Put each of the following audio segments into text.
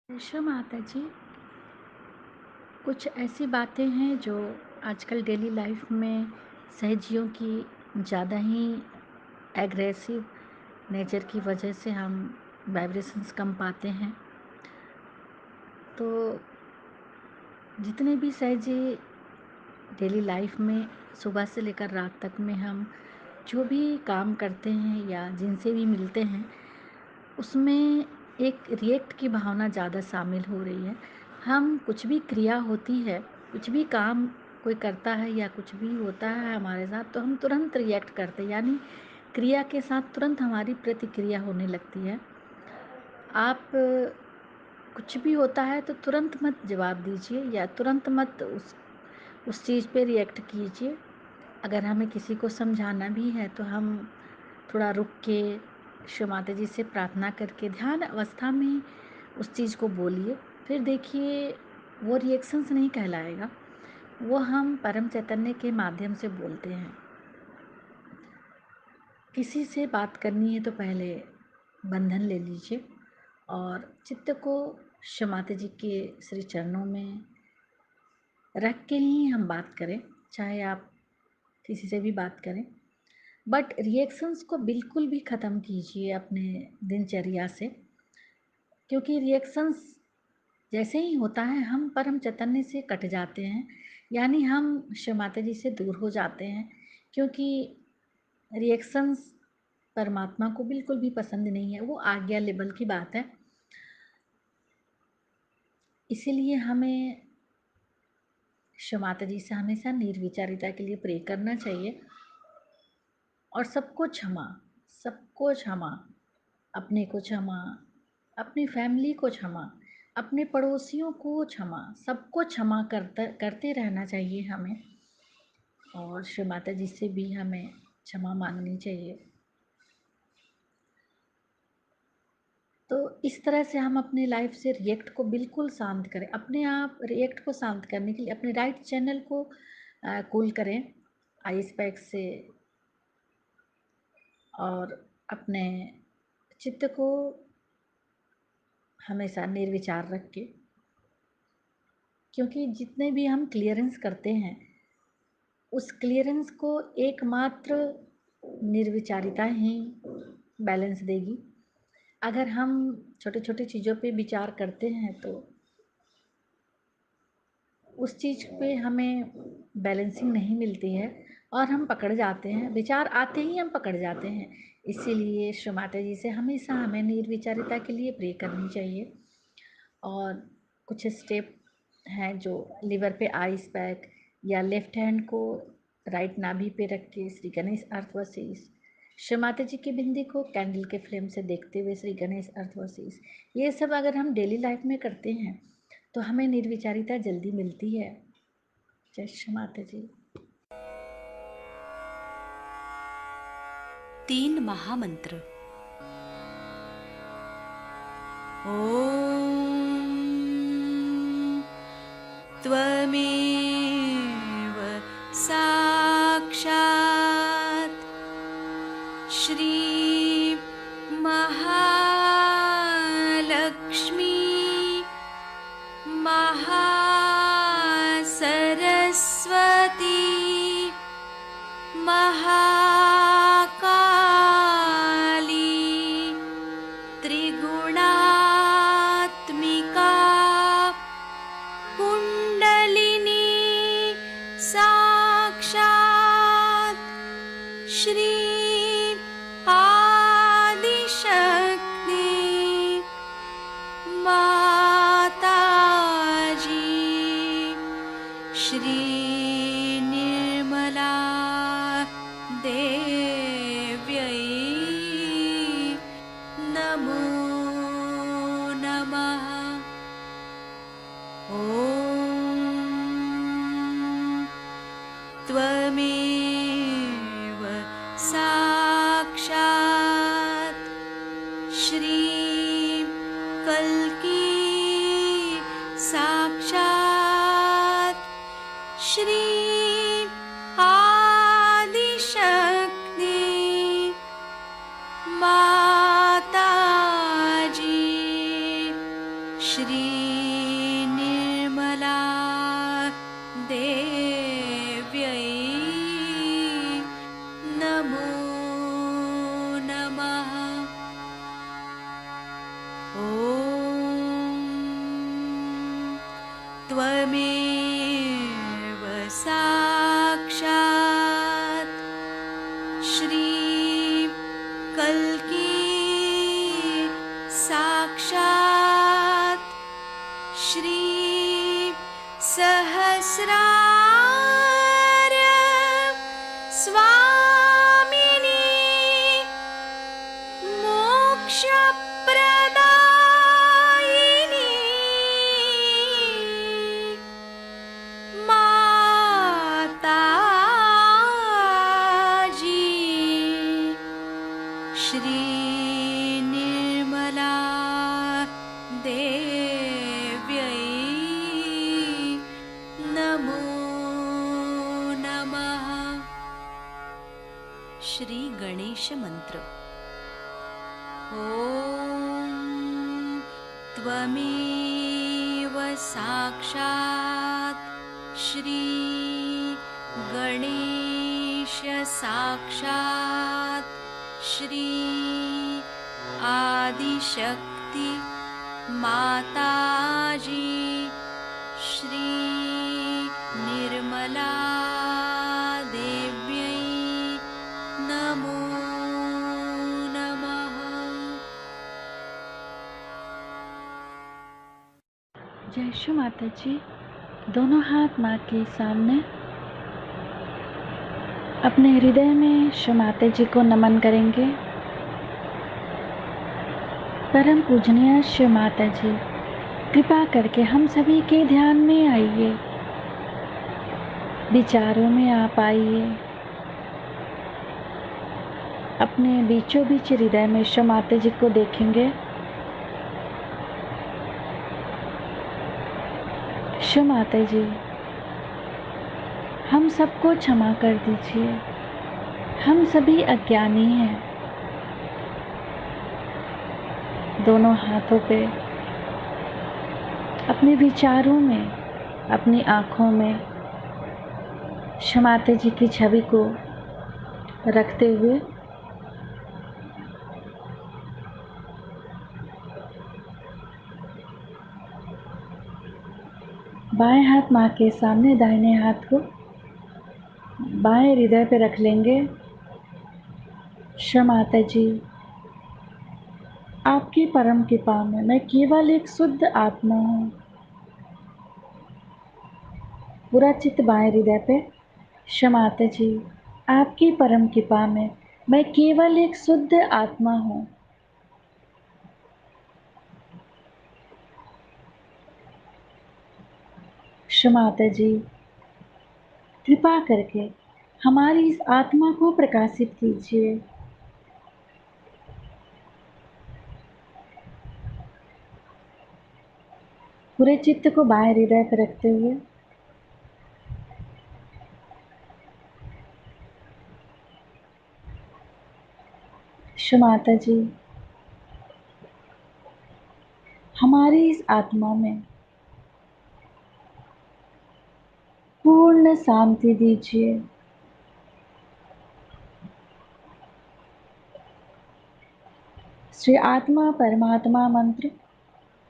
कृष्ण माता जी, कुछ ऐसी बातें हैं जो आजकल डेली लाइफ में सहजियों की ज़्यादा ही एग्रेसिव नेचर की वजह से हम वाइब्रेशंस कम पाते हैं। तो जितने भी सहजी डेली लाइफ में सुबह से लेकर रात तक में हम जो भी काम करते हैं या जिनसे भी मिलते हैं, उसमें एक रिएक्ट की भावना ज़्यादा शामिल हो रही है। हम कुछ भी क्रिया होती है, कुछ भी काम कोई करता है या कुछ भी होता है हमारे साथ, तो हम तुरंत रिएक्ट करते हैं, यानी क्रिया के साथ तुरंत हमारी प्रतिक्रिया होने लगती है। आप कुछ भी होता है तो तुरंत मत जवाब दीजिए या तुरंत मत उस चीज़ पे रिएक्ट कीजिए। अगर हमें किसी को समझाना भी है तो हम थोड़ा रुक के शिव माता जी से प्रार्थना करके ध्यान अवस्था में उस चीज़ को बोलिए। फिर देखिए, वो रिएक्शंस नहीं कहलाएगा, वो हम परम चैतन्य के माध्यम से बोलते हैं। किसी से बात करनी है तो पहले बंधन ले लीजिए और चित्त को शिव माता जी के श्री चरणों में रख के ही हम बात करें, चाहे आप किसी से भी बात करें। बट रिएक्शंस को बिल्कुल भी ख़त्म कीजिए अपने दिनचर्या से, क्योंकि रिएक्शंस जैसे ही होता है हम परम चैतन्य से कट जाते हैं, यानी हम शिव माता जी से दूर हो जाते हैं। क्योंकि रिएक्शंस परमात्मा को बिल्कुल भी पसंद नहीं है, वो आज्ञा लेवल की बात है। इसीलिए हमें शिव माता जी से हमेशा निर्विचारिता के लिए प्रे करना चाहिए और सबको क्षमा, अपने को क्षमा, अपनी फैमिली को क्षमा, अपने पड़ोसियों को क्षमा, सबको क्षमा करते रहना चाहिए हमें। और शिव माता जी से भी हमें क्षमा मांगनी चाहिए। तो इस तरह से हम अपने लाइफ से रिएक्ट को बिल्कुल शांत करें। अपने आप रिएक्ट को शांत करने के लिए अपने राइट चैनल को कूल करें आइस पैक से, और अपने चित्त को हमेशा निर्विचार रख के, क्योंकि जितने भी हम क्लियरेंस करते हैं उस क्लियरेंस को एकमात्र निर्विचारिता ही बैलेंस देगी। अगर हम छोटे छोटे चीज़ों पे विचार करते हैं तो उस चीज़ पे हमें बैलेंसिंग नहीं मिलती है और हम पकड़ जाते हैं, विचार आते ही हम पकड़ जाते हैं। इसीलिए श्री माता जी से हमेशा हमें निर्विचारिता के लिए प्रे करनी चाहिए। और कुछ स्टेप हैं जो लिवर पे आइस पैक या लेफ्ट हैंड को राइट नाभि पे रख के श्री गणेश अर्थवशीष, श्री माता जी की बिंदी को कैंडल के फ्लेम से देखते हुए श्री गणेश अर्थवशीष, ये सब अगर हम डेली लाइफ में करते हैं तो हमें निर्विचारिता जल्दी मिलती है। जय श्री माता जी। 3 महामंत्र। ॐ त्वमेव साक्षात् श्री महालक्ष्मी महासरस्वती महाकाली त्रिगुणात्मिका कुण्डलिनी साक्षात् श्री आदिशक्ति माताजी श्री निर्मला देव्यै नमो नमः। ॐ त्वमेव साक्षात् श्री कल्की साक्षात् श्री आदिशक्ति माताजी श्री निर्मला देव्यै नमो नमः। ॐ त्वमेव साक्षात् श्री कल्की साक्षात् श्री सहस्रार स्वामिनी मोक्षप्रदायिनी माताजी श्री निर्मला देव्यै नमो नमः। श्री गणेश मंत्र। ॐ त्वमेव साक्षात् श्री गणेश साक्षात् श्री आदिशक्ति माताजी श्री निर्मला देव्यै नमो नमः। जय श्री माता जी। दोनों हाथ माँ के सामने अपने हृदय में श्री माता जी को नमन करेंगे। परम पूजनीय श्री माता जी, कृपा करके हम सभी के ध्यान में आइए, विचारों में आप आइए, अपने बीचों बीच हृदय में श्री माता जी को देखेंगे। श्री माता जी, हम सबको क्षमा कर दीजिए, हम सभी अज्ञानी हैं। दोनों हाथों पे अपने विचारों में, अपनी आँखों में श्री माता जी की छवि को रखते हुए बाएं हाथ माँ के सामने, दाहिने हाथ को बाएं हृदय पे रख लेंगे। श्री माता जी, आपकी परम कृपा में मैं केवल एक शुद्ध आत्मा हूँ। पूरा चित्त बाएं हृदय पे। श्री माता जी, आपकी परम कृपा में मैं केवल एक शुद्ध आत्मा हूँ। श्री माता जी, कृपा करके हमारी इस आत्मा को प्रकाशित कीजिए। पूरे चित्त को बाएं हृदय पर रखते हुए श्री माता जी, हमारी इस आत्मा में पूर्ण शांति दीजिए। श्री आत्मा परमात्मा मंत्र।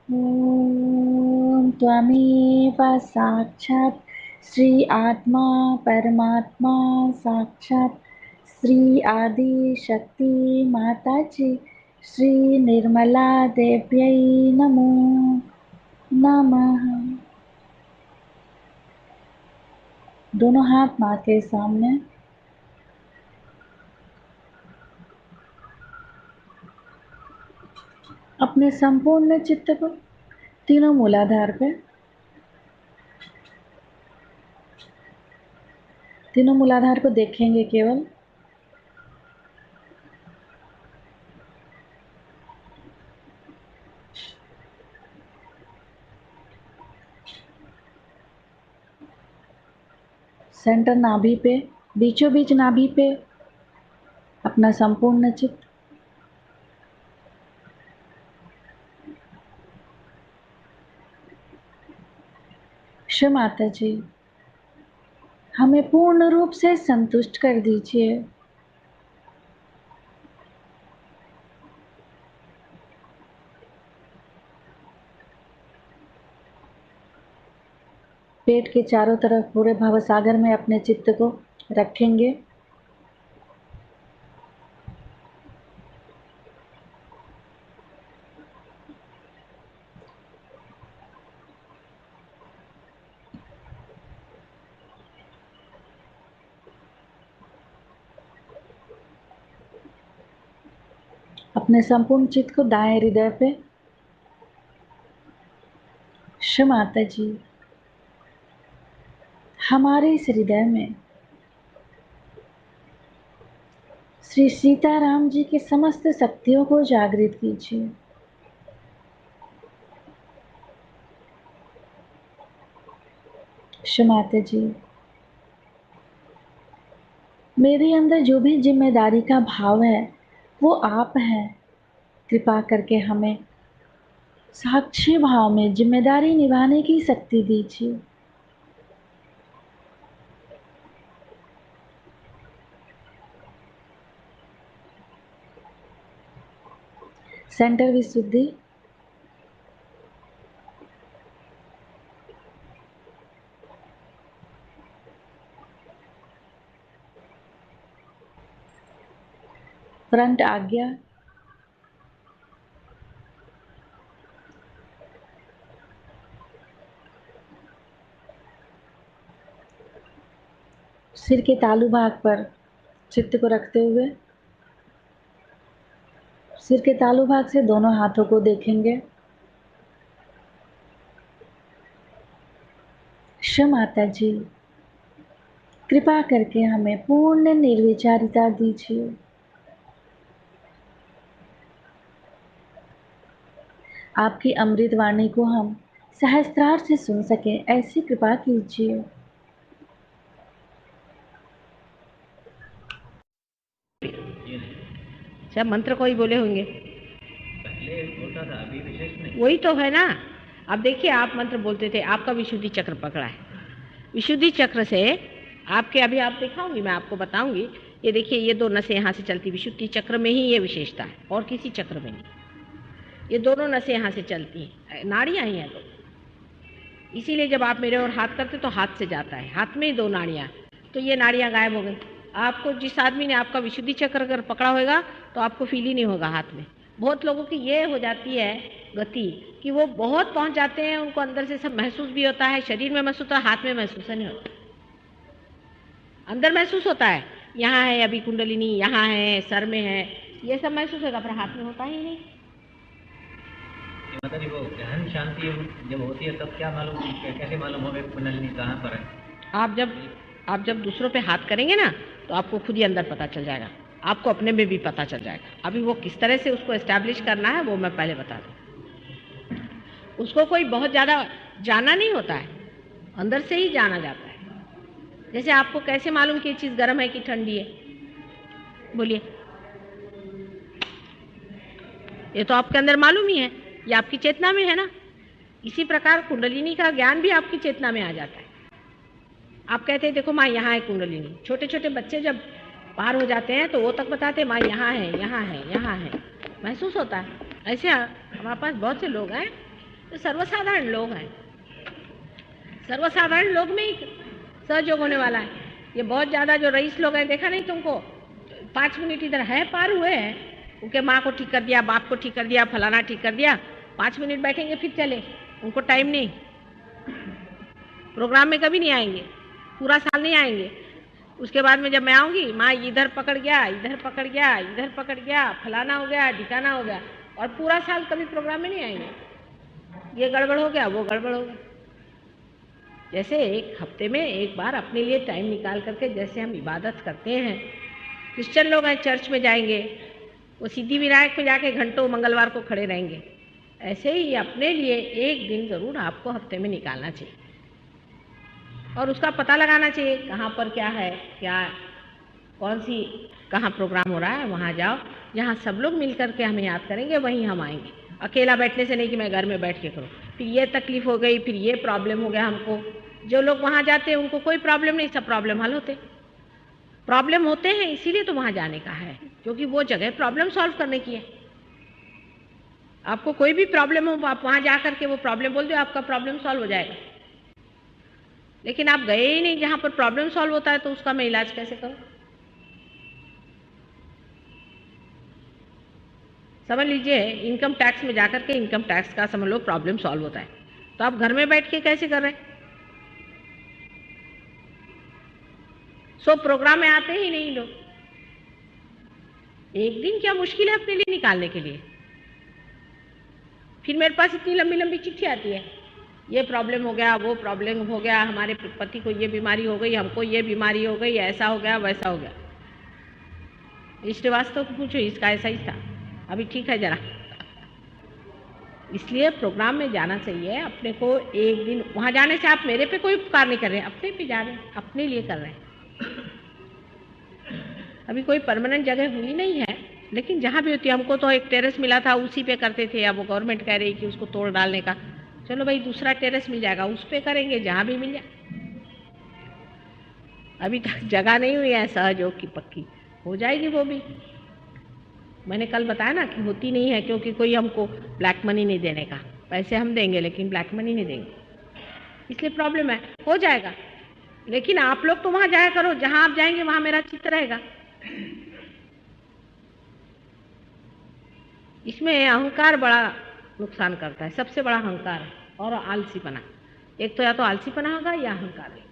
ओम त्वमेव साक्षात् श्री आत्मा परमात्मा साक्षात् श्री आदि शक्ति माता जी श्री निर्मला देव्यै नमो नमः। दोनों हाथ माँ के सामने अपने संपूर्ण चित्त को तीनों मूलाधार पे, तीनों मूलाधार को देखेंगे केवल। सेंटर नाभि पे, बीचों बीच नाभि पे अपना संपूर्ण चित्त। श्री माता जी, हमें पूर्ण रूप से संतुष्ट कर दीजिए। पेट के चारों तरफ पूरे भवसागर में अपने चित्त को रखेंगे। अपने संपूर्ण चित्त को दाएं हृदय पे। श्री माता जी, हमारे इस हृदय में श्री सीताराम जी की समस्त शक्तियों को जागृत कीजिए। श्री माता जी, मेरे अंदर जो भी जिम्मेदारी का भाव है वो आप हैं। कृपा करके हमें साक्षी भाव में जिम्मेदारी निभाने की शक्ति दीजिए। सेंटर विशुद्धि, फ्रंट आज्ञा, सिर के तालू भाग पर चित्त को रखते हुए सिर के तालू भाग से दोनों हाथों को देखेंगे। श्री माता जी, कृपा करके हमें पूर्ण निर्विचारिता दीजिए। आपकी अमृत वाणी को हम सहस्त्रार से सुन सके ऐसी कृपा कीजिए। सब मंत्र को ही बोले होंगे, पहले होता था, अभी विशेष नहीं। वही तो है ना। अब देखिए, आप मंत्र बोलते थे, आपका विशुद्धि चक्र पकड़ा है। विशुद्धि चक्र से आपके, अभी आप दिखाऊंगी, मैं आपको बताऊंगी। ये देखिए, ये दो नसें यहाँ से चलती, विशुद्धि चक्र में ही ये विशेषता है और किसी चक्र में नहीं। ये दोनों नसें यहाँ से चलती हैं, नाड़ियाँ ही हैं दो। इसीलिए जब आप मेरे और हाथ करते तो हाथ से जाता है, हाथ में ही दो नाड़ियाँ, तो ये नाड़ियाँ गायब हो गई। आपको जिस आदमी ने आपका विशुद्धि चक्र अगर पकड़ा होगा तो आपको फील ही नहीं होगा हाथ में। बहुत लोगों की ये हो जाती है गति कि वो बहुत पहुंच जाते हैं, उनको अंदर से सब महसूस भी होता है, शरीर में महसूस होता है, हाथ में महसूस नहीं होता। अंदर महसूस होता है, यहाँ है अभी कुंडलिनी, यहाँ है, सर में है, ये सब महसूस होगा, पर हाथ में होता ही नहीं। माता जी, वो गहन शांति जब होती है तब क्या मालूम, कैसे मालूम होगा कुंडलिनी कहाँ पर है? आप जब दूसरों पे हाथ करेंगे ना तो आपको खुद ही अंदर पता चल जाएगा, आपको अपने में भी पता चल जाएगा। अभी वो किस तरह से उसको एस्टैब्लिश करना है वो मैं पहले बता दूँ। उसको कोई बहुत ज़्यादा जाना नहीं होता है, अंदर से ही जाना जाता है। जैसे आपको कैसे मालूम कि ये चीज़ गर्म है कि ठंडी है? बोलिए, ये तो आपके अंदर मालूम ही है, ये आपकी चेतना में है ना। इसी प्रकार कुंडलिनी का ज्ञान भी आपकी चेतना में आ जाता है। आप कहते हैं देखो माँ यहाँ है कुंडलिनी, छोटे छोटे बच्चे जब पार हो जाते हैं तो वो तक बताते हैं माँ यहाँ है, यहाँ है, यहाँ है, महसूस होता है। ऐसे हमारे पास बहुत से लोग हैं जो सर्वसाधारण लोग हैं, सर्वसाधारण लोग में ही सहयोग होने वाला है। ये बहुत ज़्यादा जो रईस लोग हैं, देखा नहीं तुमको, 5 मिनट इधर है पार हुए हैं, उनके माँ को ठीक कर दिया, बाप को ठीक कर दिया, फलाना ठीक कर दिया, 5 मिनट बैठेंगे फिर चले, उनको टाइम नहीं। प्रोग्राम में कभी नहीं आएंगे, पूरा साल नहीं आएंगे। उसके बाद में जब मैं आऊँगी, माँ इधर पकड़ गया, इधर पकड़ गया, इधर पकड़ गया, फलाना हो गया, ढिकाना हो गया, और पूरा साल कभी प्रोग्राम में नहीं आएंगे। ये गड़बड़ हो गया, वो गड़बड़ हो गया। जैसे एक हफ्ते में एक बार अपने लिए टाइम निकाल करके जैसे हम इबादत करते हैं, क्रिश्चियन लोग हैं चर्च में जाएंगे, वो सिद्धि विनायक में जाके घंटों मंगलवार को खड़े रहेंगे, ऐसे ही अपने लिए एक दिन ज़रूर आपको हफ्ते में निकालना चाहिए और उसका पता लगाना चाहिए कहाँ पर क्या है, क्या कौन सी कहाँ प्रोग्राम हो रहा है, वहाँ जाओ, जहाँ सब लोग मिल कर के हमें याद करेंगे वहीं हम आएंगे। अकेला बैठने से नहीं कि मैं घर में बैठ के करूँ। फिर ये तकलीफ हो गई, फिर ये प्रॉब्लम हो गया हमको। जो लोग वहाँ जाते हैं उनको कोई प्रॉब्लम नहीं, सब प्रॉब्लम हल होते। प्रॉब्लम होते हैं इसीलिए तो वहाँ जाने का है, क्योंकि वो जगह प्रॉब्लम सॉल्व करने की है। आपको कोई भी प्रॉब्लम हो, आप वहाँ जा करके वो प्रॉब्लम बोल दो, आपका प्रॉब्लम सॉल्व हो जाएगा। लेकिन आप गए ही नहीं जहाँ पर प्रॉब्लम सॉल्व होता है, तो उसका मैं इलाज कैसे करूँ? समझ लीजिए, इनकम टैक्स में जाकर के इनकम टैक्स का समझ लो प्रॉब्लम सॉल्व होता है, तो आप घर में बैठ के कैसे कर रहे हैं? सो प्रोग्राम में आते ही नहीं लोग। एक दिन क्या मुश्किल है अपने लिए निकालने के लिए। फिर मेरे पास इतनी लंबी लंबी चिट्ठी आती है, ये प्रॉब्लम हो गया, वो प्रॉब्लम हो गया, हमारे पति को ये बीमारी हो गई, हमको ये बीमारी हो गई, ऐसा हो गया, वैसा हो गया। श्रीवास्तव को पूछो, इसका ऐसा ही था, अभी ठीक है जरा। इसलिए प्रोग्राम में जाना चाहिए अपने को। एक दिन वहाँ जाने से आप मेरे पे कोई उपकार नहीं कर रहे हैं, अपने पे जा रहे हैं, अपने लिए कर रहे हैं। अभी कोई परमानेंट जगह हुई नहीं है, लेकिन जहाँ भी होती है, हमको तो एक टेरेस मिला था, उसी पे करते थे। अब वो गवर्नमेंट कह रही कि उसको तोड़ डालने का, चलो भाई दूसरा टेरेस मिल जाएगा, उस पे करेंगे, जहाँ भी मिल जाए। अभी तक जगह नहीं हुई है सहयोग की पक्की, हो जाएगी वो भी। मैंने कल बताया ना कि होती नहीं है, क्योंकि कोई हमको ब्लैक मनी नहीं देने का। पैसे हम देंगे लेकिन ब्लैक मनी नहीं देंगे, इसलिए प्रॉब्लम है। हो जाएगा, लेकिन आप लोग तो वहाँ जाया करो, जहाँ आप जाएंगे वहाँ मेरा चित्त रहेगा। इसमें अहंकार बड़ा नुकसान करता है, सबसे बड़ा अहंकार है और आलसीपना। एक तो या तो आलसीपना होगा या अहंकार है।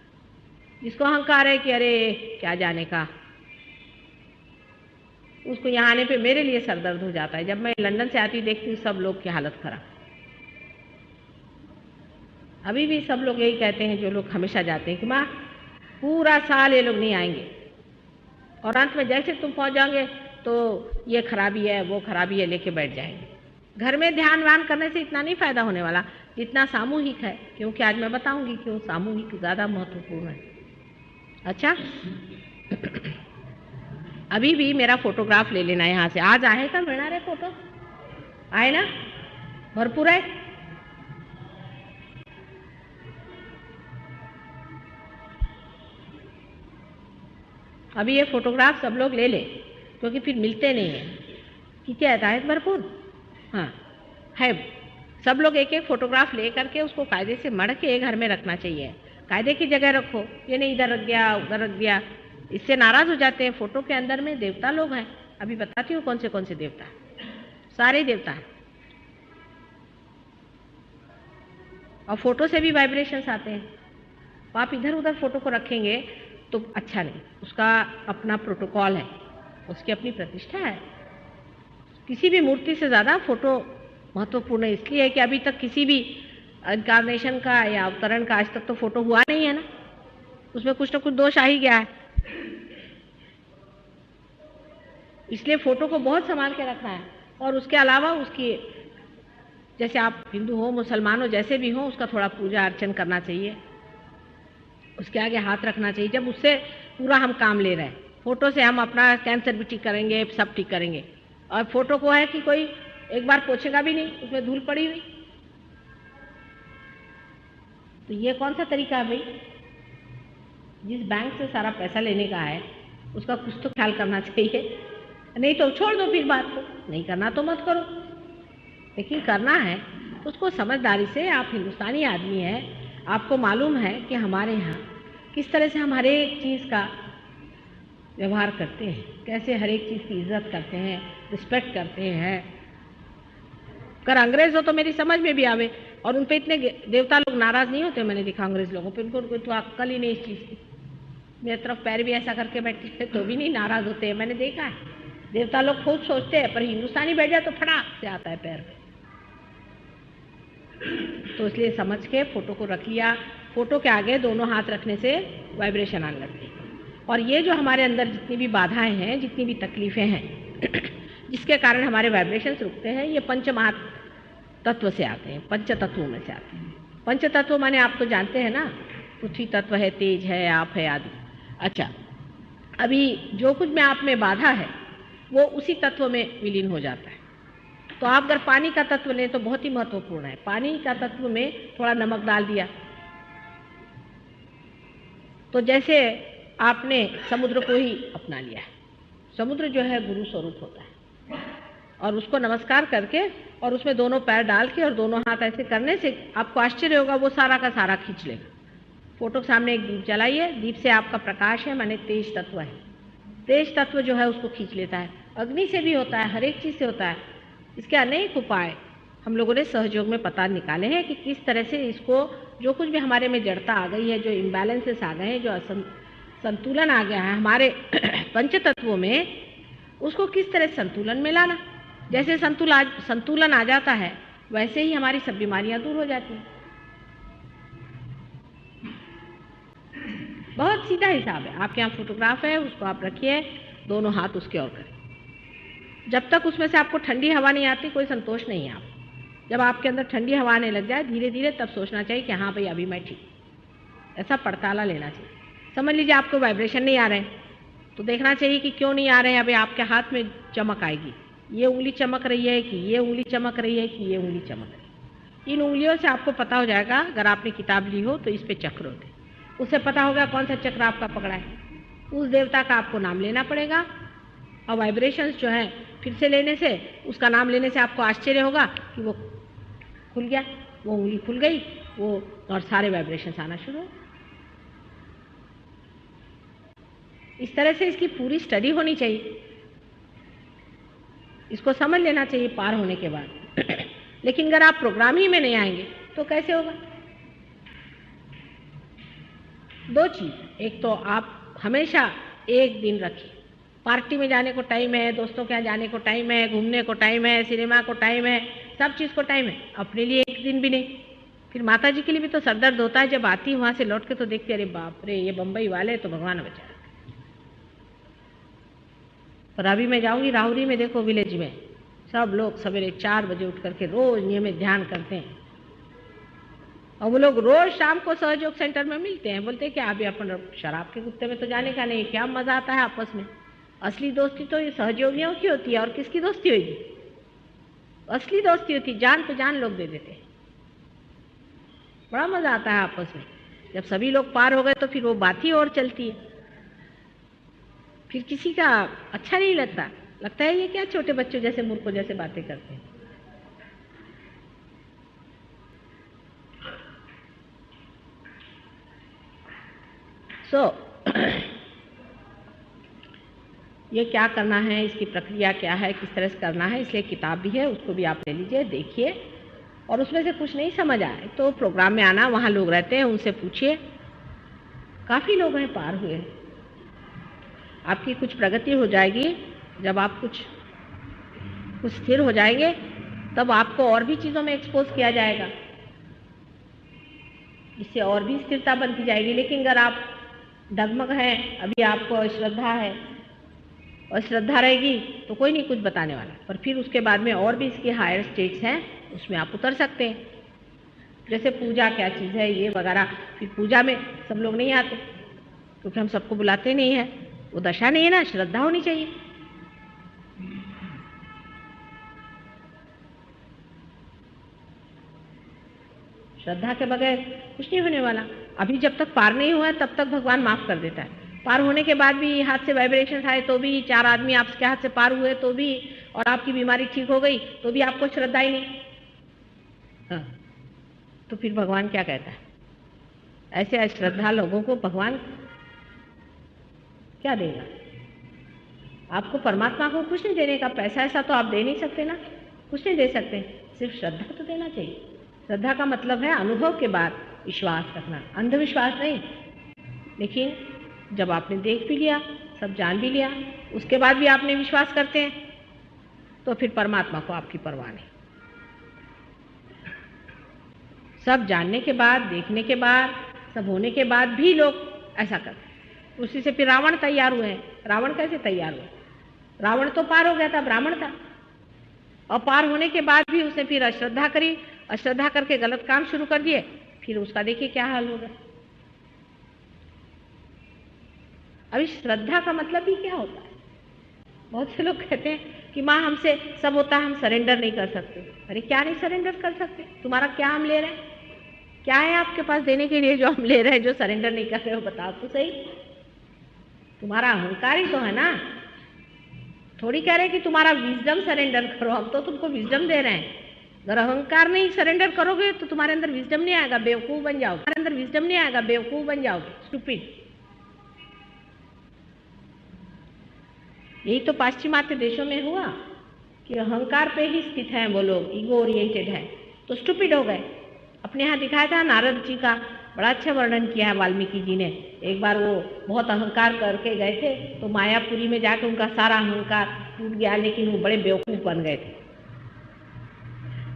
जिसको अहंकार है कि अरे क्या जाने का, उसको यहाँ आने पे मेरे लिए सर दर्द हो जाता है। जब मैं लंदन से आती देखती हूँ सब लोग की हालत खराब। अभी भी सब लोग यही कहते हैं, जो लोग हमेशा जाते हैं, कि माँ पूरा साल ये लोग नहीं आएंगे, और अंत में जैसे तुम पहुँच जाओगे तो ये खराबी है, वो खराबी है, लेके बैठ जाएंगे। घर में ध्यान वान करने से इतना नहीं फायदा होने वाला जितना सामूहिक है, क्योंकि आज मैं बताऊंगी कि वो सामूहिक ज़्यादा महत्वपूर्ण है। अच्छा, अभी भी मेरा फोटोग्राफ ले लेना यहाँ से। आज आए का मिलना रे फोटो आए ना, भरपूर है। अभी ये फोटोग्राफ सब लोग ले ले, क्योंकि फिर मिलते नहीं हैं। ठीक है, आयत भरपूर, हाँ है। सब लोग एक एक फोटोग्राफ ले करके उसको कायदे से मढ़ के घर में रखना चाहिए। कायदे की जगह रखो, ये नहीं इधर रख गया उधर रख गया, इससे नाराज हो जाते हैं। फोटो के अंदर में देवता लोग हैं, अभी बताती हूँ कौन से देवता हैं। सारे देवता हैं, और फोटो से भी वाइब्रेशंस आते हैं। तो आप इधर उधर फोटो को रखेंगे तो अच्छा नहीं, उसका अपना प्रोटोकॉल है, उसकी अपनी प्रतिष्ठा है। किसी भी मूर्ति से ज़्यादा फोटो महत्वपूर्ण है, इसलिए है कि अभी तक किसी भी इनकार्नेशन का या अवतरण का आज तक तो फोटो हुआ नहीं है ना, उसमें कुछ ना कुछ दोष आ ही गया है। इसलिए फोटो को बहुत संभाल के रखना है। और उसके अलावा उसकी, जैसे आप हिंदू हो मुसलमान हो जैसे भी हो, उसका थोड़ा पूजा अर्चन करना चाहिए, उसके आगे हाथ रखना चाहिए। जब उससे पूरा हम काम ले रहे हैं, फोटो से हम अपना कैंसर भी ठीक करेंगे, सब ठीक करेंगे। और फोटो को है कि कोई एक बार पोछेगा भी नहीं, उसमें धूल पड़ी हुई, तो ये कौन सा तरीका है भाई? जिस बैंक से सारा पैसा लेने का है उसका कुछ तो ख्याल करना चाहिए। नहीं तो छोड़ दो फिर बात को, नहीं करना तो मत करो, लेकिन करना है उसको समझदारी से। आप हिंदुस्तानी आदमी हैं, आपको मालूम है कि हमारे यहाँ किस तरह से हम हर एक चीज़ का व्यवहार करते हैं, कैसे हर एक चीज़ की इज्जत करते हैं, रिस्पेक्ट करते हैं। अगर अंग्रेज़ हो तो मेरी समझ में भी आवे, और उन पे इतने देवता लोग नाराज़ नहीं होते। मैंने देखा अंग्रेज़ लोगों पे, उनको तो अक्ल ही नहीं इस चीज़ की। मेरी तरफ पैर भी ऐसा करके बैठते हैं तो भी नहीं नाराज़ होते हैं, मैंने देखा है। देवता लोग खूब सोचते हैं, पर हिंदुस्तानी बैठ जाए तो फटाक से आता है पैर पे। तो इसलिए समझ के फोटो को रख लिया। फोटो के आगे दोनों हाथ रखने से वाइब्रेशन आने लगती है। और ये जो हमारे अंदर जितनी भी बाधाएं हैं, जितनी भी तकलीफ़ें हैं जिसके कारण हमारे वाइब्रेशंस रुकते हैं, ये पंच महातत्व से आते हैं, पंच तत्वों में से आते हैं। पंच तत्व माने आप तो जानते हैं ना, पृथ्वी तत्व है, तेज है, आप है आदि। अच्छा, अभी जो कुछ में आप में बाधा है वो उसी तत्व में विलीन हो जाता है। तो आप अगर पानी का तत्व लें तो बहुत ही महत्वपूर्ण है। पानी का तत्व में थोड़ा नमक डाल दिया, तो जैसे आपने समुद्र को ही अपना लिया। समुद्र जो है गुरु स्वरूप होता है, और उसको नमस्कार करके और उसमें दोनों पैर डाल के और दोनों हाथ ऐसे करने से आपको आश्चर्य होगा, वो सारा का सारा खींच लेगा। फोटो के सामने एक दीप जलाइए, दीप से आपका प्रकाश है, माने तेज तत्व है। तेज तत्व जो है उसको खींच लेता है। अग्नि से भी होता है, हर एक चीज़ से होता है। इसके अनेक उपाय हम लोगों ने सहयोग में पता निकाले हैं कि किस तरह से इसको, जो कुछ भी हमारे में जड़ता आ गई है, जो इम्बैलेंसेस आ गए हैं, जो संतुलन आ गया है हमारे पंच तत्वों में, उसको किस तरह संतुलन में लाना। जैसे संतुलन आ जाता है वैसे ही हमारी सब बीमारियां दूर हो जाती हैं। बहुत सीधा हिसाब है। आपके यहाँ फोटोग्राफ है, उसको आप रखिए, दोनों हाथ उसके ओर करें। जब तक उसमें से आपको ठंडी हवा नहीं आती कोई संतोष नहीं है आप। जब आपके अंदर ठंडी हवा आने लग जाए धीरे धीरे, तब सोचना चाहिए कि हाँ भाई अभी मैं ठीक। ऐसा पड़ताला लेना चाहिए। समझ लीजिए आपको वाइब्रेशन नहीं आ रहे हैं, तो देखना चाहिए कि क्यों नहीं आ रहे हैं। अभी आपके हाथ में चमक आएगी, ये उंगली चमक रही है कि ये उंगली चमक रही है कि ये उंगली चमक रही है। इन उंगलियों से आपको पता हो जाएगा, अगर आपने किताब ली हो तो इस पे चक्र होते, उससे पता होगा कौन सा चक्र आपका पकड़ा है। उस देवता का आपको नाम लेना पड़ेगा, और वाइब्रेशंस जो है फिर से लेने से, उसका नाम लेने से आपको आश्चर्य होगा कि वो खुल गया, वो उंगली खुल गई, वो और सारे वाइब्रेशंस आना शुरू हो। इस तरह से इसकी पूरी स्टडी होनी चाहिए, इसको समझ लेना चाहिए पार होने के बाद। लेकिन अगर आप प्रोग्राम ही में नहीं आएंगे तो कैसे होगा? दो चीज़, एक तो आप हमेशा एक दिन रखिए। पार्टी में जाने को टाइम है, दोस्तों के यहाँ जाने को टाइम है, घूमने को टाइम है, सिनेमा को टाइम है, सब चीज़ को टाइम है, अपने लिए एक दिन भी नहीं। फिर माता जी के लिए भी तो सरदर्द होता है, जब आती वहाँ से लौट के तो देखती अरे बाप रे ये बम्बई वाले तो भगवान बचा। और अभी मैं जाऊँगी राहुरी में, देखो विलेज में सब लोग सवेरे 4 बजे उठ करके रोज नियमित ध्यान करते हैं, और वो लोग रोज शाम को सहयोग सेंटर में मिलते हैं। बोलते हैं कि अभी अपन शराब के कुत्ते में तो जाने का नहीं, क्या मजा आता है आपस में। असली दोस्ती तो ये सहयोगियों की होती है, और किसकी दोस्ती होगी? असली दोस्ती होती, जान पे जान लोग दे देते हैं। बड़ा मजा आता है आपस में। जब सभी लोग पार हो गए तो फिर वो बात ही और चलती है, फिर किसी का अच्छा नहीं लगता, लगता है ये क्या छोटे बच्चों जैसे मूर्खों जैसे बातें करते हैं। ये क्या करना है, इसकी प्रक्रिया क्या है, किस तरह से करना है, इसलिए किताब भी है, उसको भी आप ले लीजिए, देखिए। और उसमें से कुछ नहीं समझ आए तो प्रोग्राम में आना, वहाँ लोग रहते हैं, उनसे पूछिए। काफ़ी लोग हैं पार हुए। आपकी कुछ प्रगति हो जाएगी, जब आप कुछ स्थिर हो जाएंगे तब आपको और भी चीज़ों में एक्सपोज किया जाएगा, इससे और भी स्थिरता बनती जाएगी। लेकिन अगर आप डगमग हैं, अभी आपको श्रद्धा है, और श्रद्धा रहेगी तो कोई नहीं कुछ बताने वाला, पर फिर उसके बाद में और भी इसके हायर स्टेट्स हैं, उसमें आप उतर सकते हैं। जैसे पूजा क्या चीज़ है ये वगैरह, फिर पूजा में सब लोग नहीं आते क्योंकि हम सबको बुलाते नहीं हैं, वो दशा नहीं है ना, श्रद्धा होनी चाहिए। श्रद्धा के बगैर कुछ नहीं होने वाला। अभी जब तक पार नहीं हुआ है तब तक भगवान माफ़ कर देता है। पार होने के बाद भी हाथ से वाइब्रेशन आए तो भी, 4 आदमी आपके हाथ से पार हुए तो भी, और आपकी बीमारी ठीक हो गई तो भी आपको श्रद्धा ही नहीं, हाँ, तो फिर भगवान क्या कहता है? ऐसे अश्रद्धा लोगों को भगवान क्या देगा? आपको परमात्मा को कुछ नहीं देने का, पैसा ऐसा तो आप दे नहीं सकते ना, कुछ नहीं दे सकते, सिर्फ श्रद्धा तो देना चाहिए। श्रद्धा का मतलब है अनुभव के बाद विश्वास रखना, अंधविश्वास नहीं। लेकिन जब आपने देख भी लिया, सब जान भी लिया, उसके बाद भी आपने विश्वास करते हैं, तो फिर परमात्मा को आपकी परवाह नहीं। सब जानने के बाद, देखने के बाद, सब होने के बाद भी लोग ऐसा करते हैं। उसी से फिर रावण तैयार हुए हैं। रावण कैसे तैयार हुए? रावण तो पार हो गया था, ब्राह्मण था, और पार होने के बाद भी उसने फिर अश्रद्धा करी, अश्रद्धा करके गलत काम शुरू कर दिए, फिर उसका देखिए क्या हाल होगा। अभी श्रद्धा का मतलब ही क्या होता है? बहुत से लोग कहते हैं कि माँ हमसे सब होता है, हम सरेंडर नहीं कर सकते। अरे क्या नहीं सरेंडर कर सकते? तुम्हारा क्या हम ले रहे हैं? क्या है आपके पास देने के लिए जो हम ले रहे हैं, जो सरेंडर नहीं कर रहे हो? बताओ तो सही। तुम्हारा अहंकार ही तो है ना। थोड़ी कह रहे कि तुम्हारा विजडम सरेंडर करो, हम तो तुमको विजडम दे रहे हैं। अगर अहंकार नहीं सरेंडर करोगे तो तुम्हारे अंदर विजडम नहीं आएगा, बेवकूफ बन जाओगे। तुम्हारे अंदर विजडम नहीं आएगा, बेवकूफ बन जाओगे, स्टूपिड। यही तो पाश्चिमात्य देशों में हुआ कि अहंकार पे ही स्थित हैं वो लोग, ईगो ओरिएंटेड है, तो स्टूपिड हो गए। अपने यहाँ दिखाया था नारद जी का, बड़ा अच्छा वर्णन किया है वाल्मीकि जी ने। एक बार वो बहुत अहंकार करके गए थे, तो मायापुरी में जाकर उनका सारा अहंकार टूट गया, लेकिन वो बड़े बेवकूफ़ बन गए थे।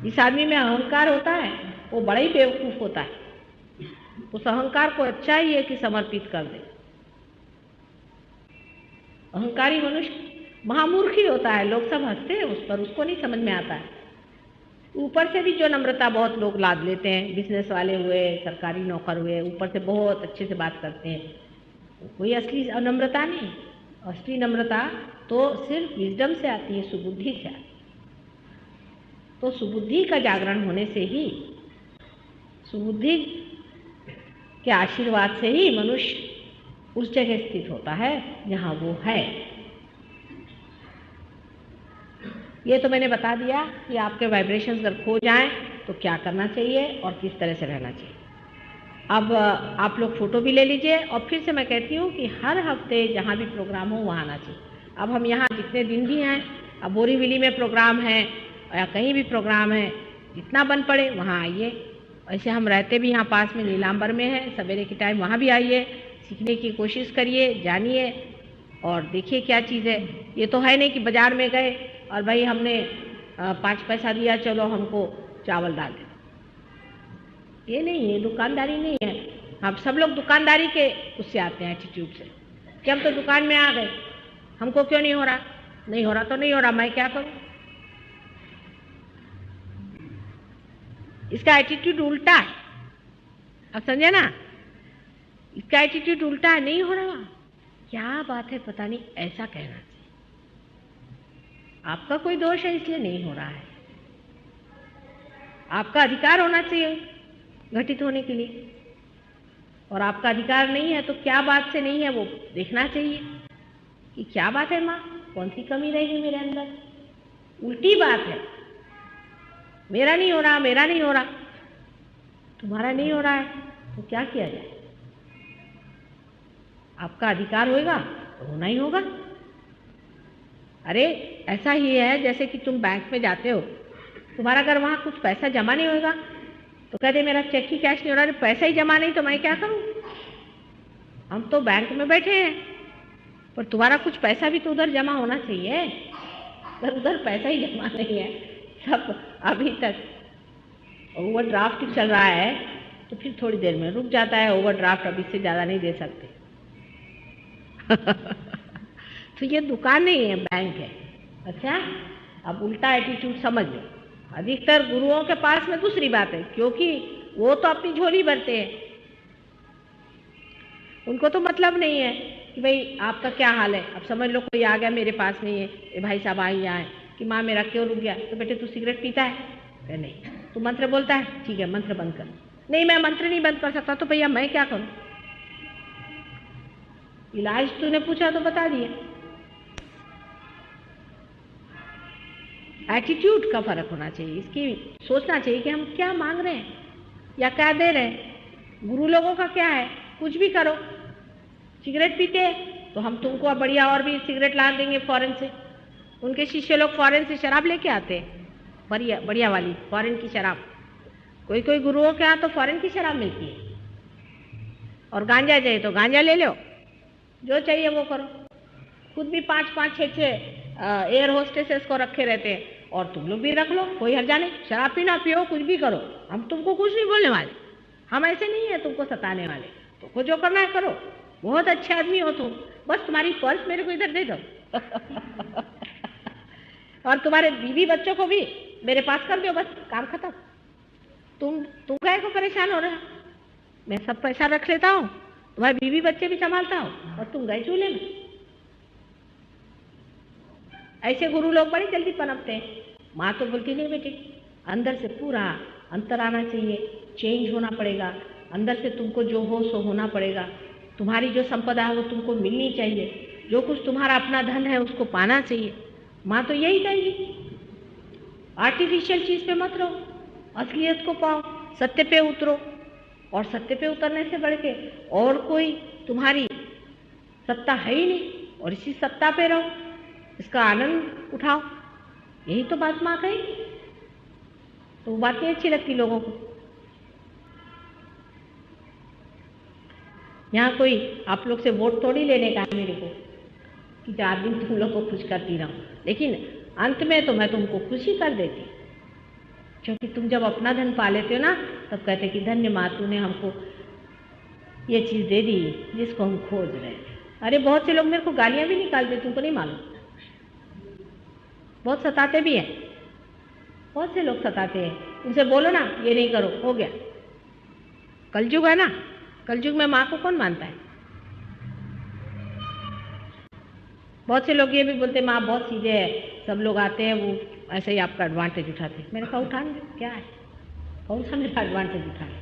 जिस आदमी में अहंकार होता है वो बड़ा ही बेवकूफ़ होता है। उस अहंकार को अच्छा ही है कि समर्पित कर दे। अहंकारी मनुष्य महामूर्ख ही होता है, लोग सब हंसते हैं उस पर, उसको नहीं समझ में आता है। ऊपर से भी जो नम्रता बहुत लोग लाद लेते हैं, बिजनेस वाले हुए, सरकारी नौकर हुए, ऊपर से बहुत अच्छे से बात करते हैं, कोई असली नम्रता नहीं। असली नम्रता तो सिर्फ विजडम से आती है, सुबुद्धि से आती है। तो सुबुद्धि का जागरण होने से ही, सुबुद्धि के आशीर्वाद से ही मनुष्य उस जगह स्थित होता है जहाँ वो है। ये तो मैंने बता दिया कि आपके वाइब्रेशंस अगर खो जाएं तो क्या करना चाहिए और किस तरह से रहना चाहिए। अब आप लोग फ़ोटो भी ले लीजिए, और फिर से मैं कहती हूँ कि हर हफ्ते जहाँ भी प्रोग्राम हो वहाँ आना चाहिए। अब हम यहाँ जितने दिन भी हैं, अब बोरीवली में प्रोग्राम है या कहीं भी प्रोग्राम है, जितना बन पड़े वहाँ आइए। ऐसे हम रहते भी यहाँ पास में नीलांबर में है, सवेरे के टाइम वहाँ भी आइए, सीखने की कोशिश करिए, जानिए और देखिए क्या चीज़ है। ये तो है नहीं कि बाज़ार में गए और भाई हमने 5 पैसा दिया, चलो हमको चावल डाल दे। ये नहीं है, दुकानदारी नहीं है। हम सब लोग दुकानदारी के उससे आते हैं, एटीट्यूड से कि हम तो दुकान में आ गए, हमको क्यों नहीं हो रहा? नहीं हो रहा तो नहीं हो रहा, मैं क्या करूं? इसका एटीट्यूड उल्टा है, आप समझे ना? इसका एटीट्यूड उल्टा है, नहीं हो रहा, क्या बात है पता नहीं, ऐसा कहना चाहिए। आपका कोई दोष है इसलिए नहीं हो रहा है, आपका अधिकार होना चाहिए घटित होने के लिए, और आपका अधिकार नहीं है तो क्या बात से नहीं है वो देखना चाहिए कि क्या बात है। माँ, कौन सी कमी रहेगी मेरे अंदर? उल्टी बात है, मेरा नहीं हो रहा, मेरा नहीं हो रहा। तुम्हारा नहीं हो रहा है तो क्या किया जाए? आपका अधिकार होगा तो होना ही होगा। अरे ऐसा ही है जैसे कि तुम बैंक में जाते हो, तुम्हारा अगर वहाँ कुछ पैसा जमा नहीं होगा तो कहते मेरा चेक ही कैश नहीं हो रहा, अरे पैसा ही जमा नहीं तो मैं क्या करूँ? हम तो बैंक में बैठे हैं, पर तुम्हारा कुछ पैसा भी तो उधर जमा होना चाहिए। पर उधर पैसा ही जमा नहीं है, सब अभी तक ओवरड्राफ्ट चल रहा है, तो फिर थोड़ी देर में रुक जाता है ओवरड्राफ्ट, अब इससे ज़्यादा नहीं दे सकते। तो ये दुकान नहीं है, बैंक है। अच्छा, अब उल्टा एटीट्यूड समझ लो। अधिकतर गुरुओं के पास में दूसरी बात है, क्योंकि वो तो अपनी झोली भरते हैं, उनको तो मतलब नहीं है कि भाई आपका क्या हाल है। अब समझ लो कोई आ गया मेरे पास में, ये भाई साहब आई आए कि माँ मेरा क्यों रुक गया? तो बेटे तू सिगरेट पीता है? कहे नहीं। तू मंत्र बोलता है? ठीक है मंत्र बंद कर। नहीं मैं मंत्र नहीं बंद कर सकता। तो भैया मैं क्या करूँ? इलाज तूने पूछा तो बता दिया। एटीट्यूड का फर्क होना चाहिए, इसकी सोचना चाहिए कि हम क्या मांग रहे हैं या क्या दे रहे हैं। गुरु लोगों का क्या है, कुछ भी करो। सिगरेट पीते तो हम तुमको बढ़िया और भी सिगरेट ला देंगे फॉरेन से। उनके शिष्य लोग फॉरेन से शराब लेके आते हैं, बढ़िया बढ़िया वाली फॉरेन की शराब। कोई कोई गुरुओं के यहाँ तो फॉरेन की शराब मिलती है। और गांजा चाहिए तो गांजा ले लो, जो चाहिए वो करो। खुद भी 5-5, 6-6 एयर होस्टेसेस को रखे रहते हैं, और तुम लोग भी रख लो, कोई हर्जा नहीं। शराब पीना पियो, कुछ भी करो, हम तुमको कुछ नहीं बोलने वाले। हम ऐसे नहीं है तुमको सताने वाले, तुमको जो करना है करो। बहुत अच्छे आदमी हो तुम, बस तुम्हारी पर्स मेरे को इधर दे दो। और तुम्हारे बीवी बच्चों को भी मेरे पास कर दो, बस काम खत्म। तुम काहे को परेशान हो रहे हो? मैं सब पैसा रख लेता हूँ, तुम्हारे बीवी बच्चे भी संभालता हूँ, और तुम गए चूल्हे में। ऐसे गुरु लोग बड़ी जल्दी पनपते हैं। माँ तो बोलती नहीं बेटे, अंदर से पूरा अंतर आना चाहिए, चेंज होना पड़ेगा, अंदर से तुमको जो हो सो होना पड़ेगा, तुम्हारी जो संपदा है वो तुमको मिलनी चाहिए, जो कुछ तुम्हारा अपना धन है उसको पाना चाहिए। माँ तो यही कहेगी, आर्टिफिशियल चीज़ पे मत रहो, असलियत को पाओ, सत्य पे उतरो। और सत्य पे उतरने से बढ़ के और कोई तुम्हारी सत्ता है ही नहीं, और इसी सत्ता पे रहो, इसका आनंद उठाओ। यही तो बात माँ कहेगी। तो वो बात नहीं अच्छी लगती लोगों को। यहाँ कोई आप लोग से वोट थोड़ी लेने का है मेरे को कि 4 दिन तुम लोग को खुश करती रहूं, लेकिन अंत में तो मैं तुमको खुशी कर देती, क्योंकि तुम जब अपना धन पा लेते हो ना, तब कहते कि धन्य माँ, तूने हमको ये चीज़ दे दी जिसको हम खोज रहे थे। अरे बहुत से लोग मेरे को गालियाँ भी निकालते, तुमको नहीं मालूम, बहुत सताते भी हैं, बहुत से लोग सताते हैं। उनसे बोलो ना ये नहीं करो, हो गया। कलयुग है ना, कलयुग में माँ को कौन मानता है। बहुत से लोग ये भी बोलते माँ बहुत सीधे है, सब लोग आते हैं वो ऐसे ही आपका एडवांटेज उठाते। मैंने कहा उठाने क्या है, कौन सा मेरा एडवांटेज उठाने।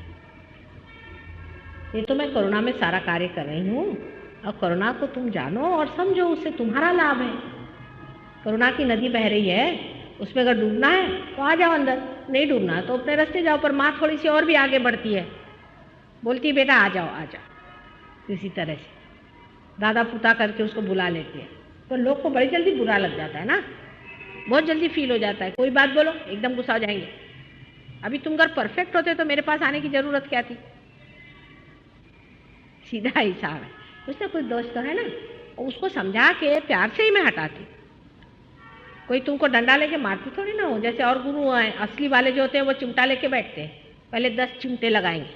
ये तो मैं कोरोना में सारा कार्य कर रही हूँ, और कोरोना को तुम जानो और समझो, उससे तुम्हारा लाभ है। कोरोना की नदी बह रही है, उसमें अगर डूबना है तो आ जाओ अंदर, नहीं डूबना है तो अपने रास्ते जाओ। पर माँ थोड़ी सी और भी आगे बढ़ती है, बोलती है बेटा आ जाओ आ जाओ, इसी तरह से दादा पुता करके उसको बुला लेती है। तो लोग को बड़ी जल्दी बुरा लग जाता है ना, बहुत जल्दी फील हो जाता है। कोई बात बोलो एकदम गुस्सा हो जाएंगे। अभी तुम अगर परफेक्ट होते तो मेरे पास आने की जरूरत क्या थी। सीधा हिसाब है, कुछ ना कुछ दोष तो है ना, उसको समझा के प्यार से ही मैं हटाती। कोई तुमको डंडा लेके मारती थोड़ी ना हो। जैसे और गुरु हैं असली वाले जो होते हैं वो चिमटा लेके बैठते हैं, पहले 10 चिमटे लगाएंगे,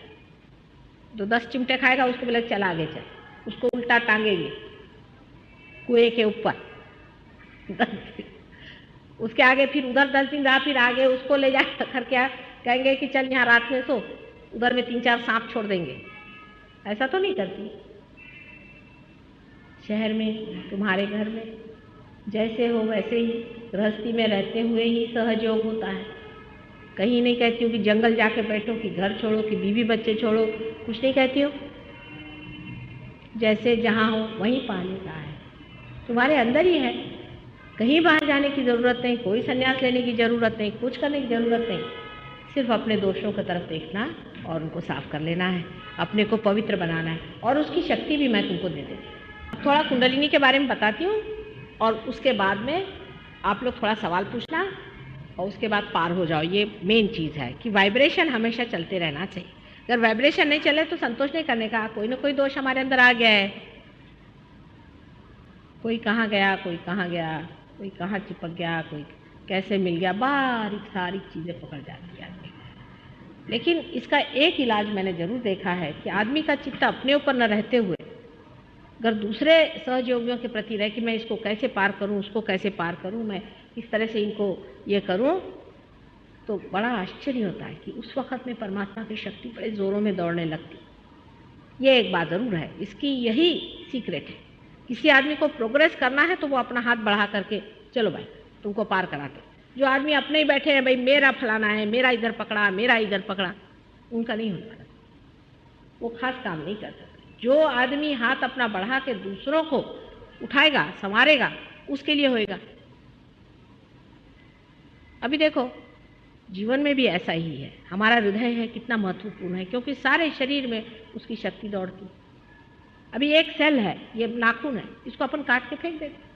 जो 10 चिमटे खाएगा उसको बोले चल आगे चल, उसको उल्टा टांगेंगे कुएं के ऊपर, उसके आगे फिर उधर 10 दिन रहा, फिर आगे उसको ले जा करके कहेंगे कि चल यहाँ रात में सो, उधर में 3-4 सांप छोड़ देंगे। ऐसा तो नहीं करती। शहर में तुम्हारे घर में जैसे हो वैसे ही गृहस्थी में रहते हुए ही सहयोग होता है। कहीं नहीं कहती हूँ कि जंगल जाके बैठो, कि घर छोड़ो, कि बीवी बच्चे छोड़ो, कुछ नहीं कहती हूँ। जैसे जहाँ हो वहीं पाने का है, तुम्हारे अंदर ही है। कहीं बाहर जाने की ज़रूरत नहीं, कोई संन्यास लेने की ज़रूरत नहीं, कुछ करने की ज़रूरत नहीं। सिर्फ अपने दोषों की तरफ देखना और उनको साफ कर लेना है, अपने को पवित्र बनाना है, और उसकी शक्ति भी मैं तुमको दे देती। थोड़ा कुंडलिनी के बारे में बताती हूँ, और उसके बाद में आप लोग थोड़ा सवाल पूछना, और उसके बाद पार हो जाओ। ये मेन चीज़ है कि वाइब्रेशन हमेशा चलते रहना चाहिए। अगर वाइब्रेशन नहीं चले तो संतोष नहीं करने का, कोई ना कोई दोष हमारे अंदर आ गया है। कोई कहाँ गया, कोई कहाँ गया, कोई कहाँ चिपक गया, कोई कैसे मिल गया, बारीक सारी चीज़ें पकड़ जाती है आदमी। लेकिन इसका एक इलाज मैंने ज़रूर देखा है कि आदमी का चित्त अपने ऊपर न रहते हुए अगर दूसरे सहयोगियों के प्रति रहे कि मैं इसको कैसे पार करूं, उसको कैसे पार करूं, मैं इस तरह से इनको ये करूं, तो बड़ा आश्चर्य होता है कि उस वक़्त में परमात्मा की शक्ति बड़े ज़ोरों में दौड़ने लगती। ये एक बात ज़रूर है, इसकी यही सीक्रेट है। किसी आदमी को प्रोग्रेस करना है तो वो अपना हाथ बढ़ा करके चलो भाई तुमको पार कराते। जो आदमी अपने ही बैठे हैं, भाई मेरा फलाना है, मेरा इधर पकड़ा, मेरा इधर पकड़ा, उनका नहीं होता, वो खास काम नहीं कर सकते। जो आदमी हाथ अपना बढ़ा के दूसरों को उठाएगा, संवारेगा, उसके लिए होएगा। अभी देखो जीवन में भी ऐसा ही है, हमारा हृदय है कितना महत्वपूर्ण है, क्योंकि सारे शरीर में उसकी शक्ति दौड़ती। अभी एक सेल है, ये नाखून है, इसको अपन काट के फेंक देते,